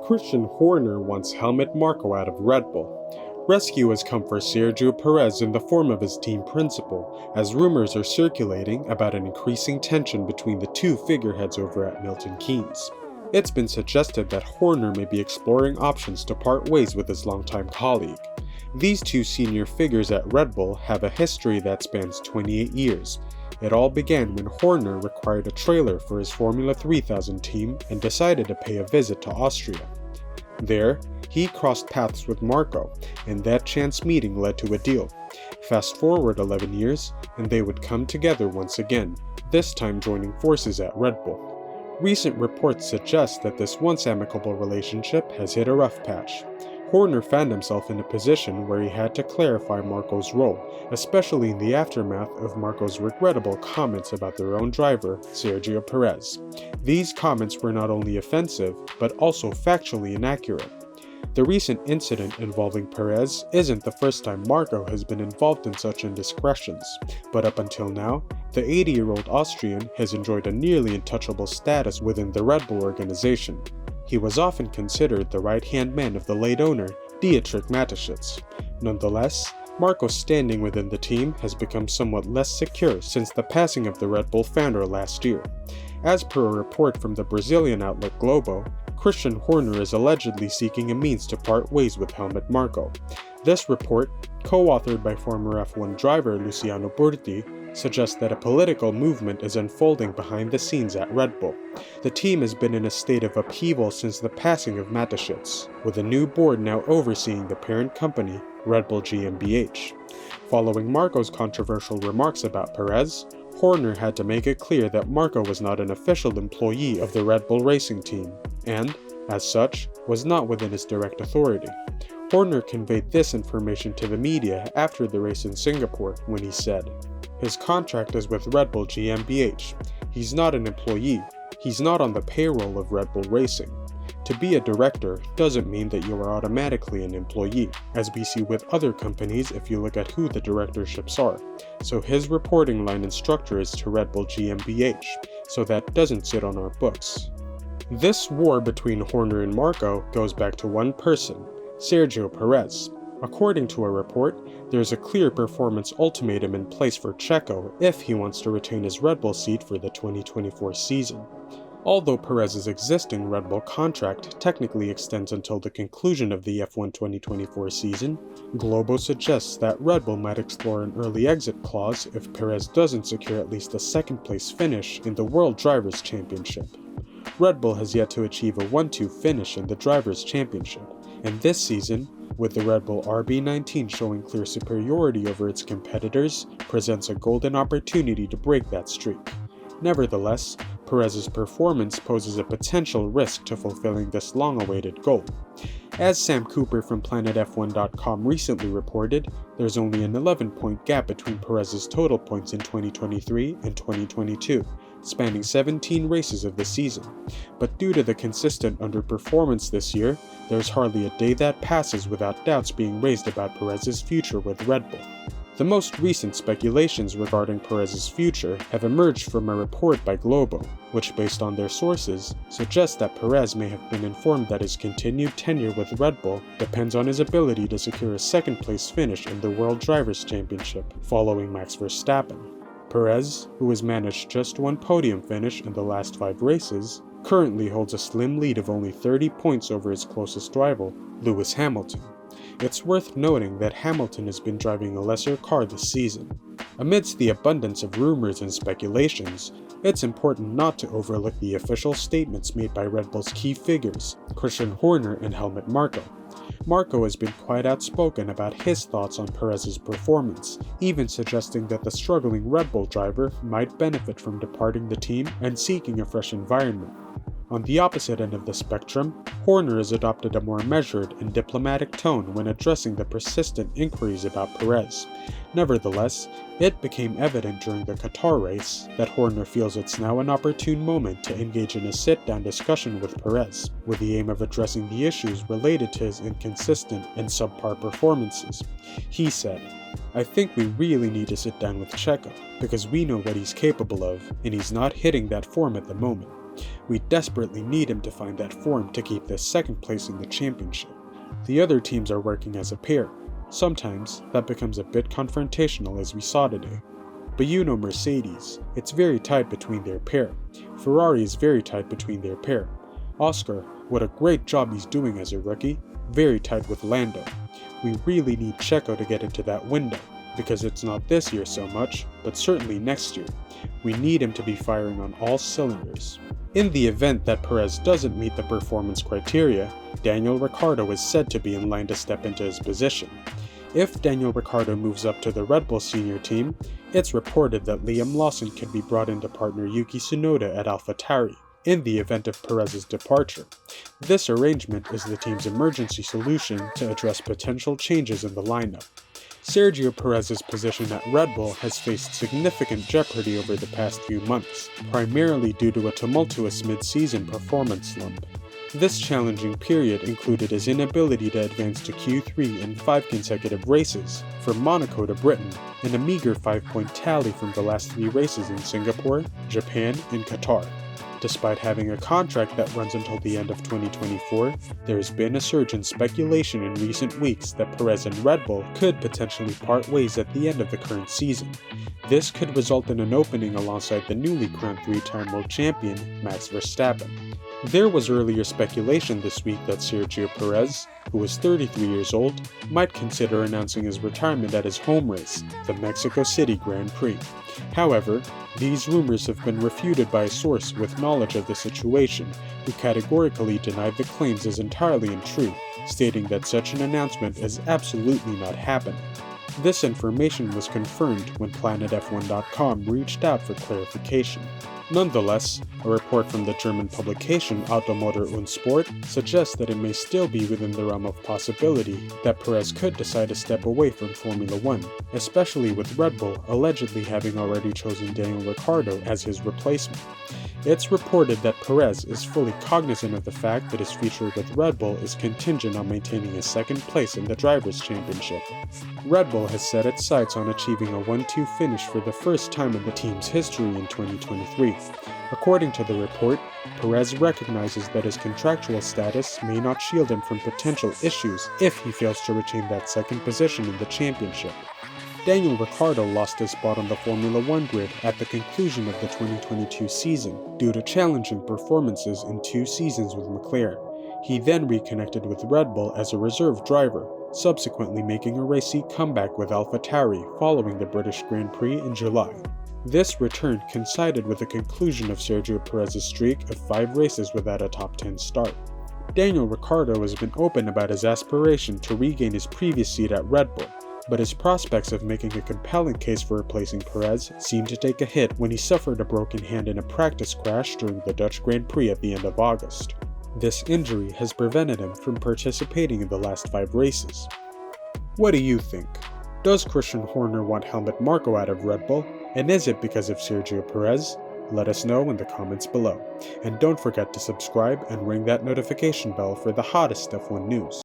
Christian Horner wants Helmut Marko out of Red Bull. Rescue has come for Sergio Perez in the form of his team principal, as rumors are circulating about an increasing tension between the two figureheads over at Milton Keynes. It's been suggested that Horner may be exploring options to part ways with his longtime colleague. These two senior figures at Red Bull have a history that spans 28 years. It all began when Horner required a trailer for his Formula 3000 team and decided to pay a visit to Austria. There, he crossed paths with Marko, and that chance meeting led to a deal. Fast forward 11 years, and they would come together once again, this time joining forces at Red Bull. Recent reports suggest that this once amicable relationship has hit a rough patch. Horner found himself in a position where he had to clarify Marko's role, especially in the aftermath of Marko's regrettable comments about their own driver, Sergio Perez. These comments were not only offensive, but also factually inaccurate. The recent incident involving Perez isn't the first time Marko has been involved in such indiscretions, but up until now, the 80-year-old Austrian has enjoyed a nearly untouchable status within the Red Bull organization. He was often considered the right-hand man of the late owner, Dietrich Mateschitz. Nonetheless, Marko's standing within the team has become somewhat less secure since the passing of the Red Bull founder last year. As per a report from the Brazilian outlet Globo, Christian Horner is allegedly seeking a means to part ways with Helmut Marko. This report, co-authored by former F1 driver Luciano Burti, suggests that a political movement is unfolding behind the scenes at Red Bull. The team has been in a state of upheaval since the passing of Mateschitz, with a new board now overseeing the parent company, Red Bull GmbH. Following Marko's controversial remarks about Perez, Horner had to make it clear that Marko was not an official employee of the Red Bull racing team, and, as such, was not within his direct authority. Horner conveyed this information to the media after the race in Singapore when he said, "His contract is with Red Bull GmbH. He's not an employee. He's not on the payroll of Red Bull Racing. To be a director doesn't mean that you are automatically an employee, as we see with other companies if you look at who the directorships are. So his reporting line and structure is to Red Bull GmbH, so that doesn't sit on our books." This war between Horner and Marko goes back to one person, Sergio Perez. According to a report, there is a clear performance ultimatum in place for Checo if he wants to retain his Red Bull seat for the 2024 season. Although Perez's existing Red Bull contract technically extends until the conclusion of the F1 2024 season, Globo suggests that Red Bull might explore an early exit clause if Perez doesn't secure at least a second-place finish in the World Drivers' Championship. Red Bull has yet to achieve a 1-2 finish in the Drivers' Championship, and this season, with the Red Bull RB19 showing clear superiority over its competitors, presents a golden opportunity to break that streak. Nevertheless, Perez's performance poses a potential risk to fulfilling this long-awaited goal. As Sam Cooper from PlanetF1.com recently reported, there's only an 11-point gap between Perez's total points in 2023 and 2022, spanning 17 races of the season. But due to the consistent underperformance this year, there's hardly a day that passes without doubts being raised about Perez's future with Red Bull. The most recent speculations regarding Perez's future have emerged from a report by Globo, which based on their sources, suggests that Perez may have been informed that his continued tenure with Red Bull depends on his ability to secure a second-place finish in the World Drivers' Championship, following Max Verstappen. Perez, who has managed just one podium finish in the last 5 races, currently holds a slim lead of only 30 points over his closest rival, Lewis Hamilton. It's worth noting that Hamilton has been driving a lesser car this season. Amidst the abundance of rumors and speculations, it's important not to overlook the official statements made by Red Bull's key figures, Christian Horner and Helmut Marko. Marko has been quite outspoken about his thoughts on Perez's performance, even suggesting that the struggling Red Bull driver might benefit from departing the team and seeking a fresh environment. On the opposite end of the spectrum, Horner has adopted a more measured and diplomatic tone when addressing the persistent inquiries about Perez. Nevertheless, it became evident during the Qatar race that Horner feels it's now an opportune moment to engage in a sit-down discussion with Perez, with the aim of addressing the issues related to his inconsistent and subpar performances. He said, "I think we really need to sit down with Checo, because we know what he's capable of, and he's not hitting that form at the moment. We desperately need him to find that form to keep this second place in the championship. The other teams are working as a pair. Sometimes that becomes a bit confrontational, as we saw today. But you know Mercedes, it's very tight between their pair. Ferrari is very tight between their pair. Oscar, what a great job he's doing as a rookie, very tight with Lando. We really need Checo to get into that window, because it's not this year so much, but certainly next year. We need him to be firing on all cylinders. In the event that Perez doesn't meet the performance criteria, Daniel Ricciardo is said to be in line to step into his position. If Daniel Ricciardo moves up to the Red Bull senior team, it's reported that Liam Lawson could be brought in to partner Yuki Tsunoda at AlphaTauri, in the event of Perez's departure. This arrangement is the team's emergency solution to address potential changes in the lineup. Sergio Perez's position at Red Bull has faced significant jeopardy over the past few months, primarily due to a tumultuous mid-season performance slump. This challenging period included his inability to advance to Q3 in 5 consecutive races, from Monaco to Britain, and a meager 5-point tally from the last 3 races in Singapore, Japan, and Qatar. Despite having a contract that runs until the end of 2024, there has been a surge in speculation in recent weeks that Perez and Red Bull could potentially part ways at the end of the current season. This could result in an opening alongside the newly crowned 3-time world champion, Max Verstappen. There was earlier speculation this week that Sergio Perez, who was 33 years old, might consider announcing his retirement at his home race, the Mexico City Grand Prix. However, these rumors have been refuted by a source with knowledge of the situation, who categorically denied the claims as entirely untrue, stating that such an announcement is absolutely not happening. This information was confirmed when PlanetF1.com reached out for clarification. Nonetheless, a report from the German publication Automotor und Sport suggests that it may still be within the realm of possibility that Perez could decide to step away from Formula One, especially with Red Bull allegedly having already chosen Daniel Ricciardo as his replacement. It's reported that Perez is fully cognizant of the fact that his future with Red Bull is contingent on maintaining his second place in the Drivers' Championship. Red Bull has set its sights on achieving a 1-2 finish for the first time in the team's history in 2023. According to the report, Perez recognizes that his contractual status may not shield him from potential issues if he fails to retain that second position in the championship. Daniel Ricciardo lost his spot on the Formula One grid at the conclusion of the 2022 season due to challenging performances in 2 seasons with McLaren. He then reconnected with Red Bull as a reserve driver, subsequently making a race seat comeback with AlphaTauri following the British Grand Prix in July. This return coincided with the conclusion of Sergio Perez's streak of 5 races without a top 10 start. Daniel Ricciardo has been open about his aspiration to regain his previous seat at Red Bull, but his prospects of making a compelling case for replacing Perez seemed to take a hit when he suffered a broken hand in a practice crash during the Dutch Grand Prix at the end of August. This injury has prevented him from participating in the last 5 races. What do you think? Does Christian Horner want Helmut Marko out of Red Bull, and is it because of Sergio Perez? Let us know in the comments below. And don't forget to subscribe and ring that notification bell for the hottest F1 news.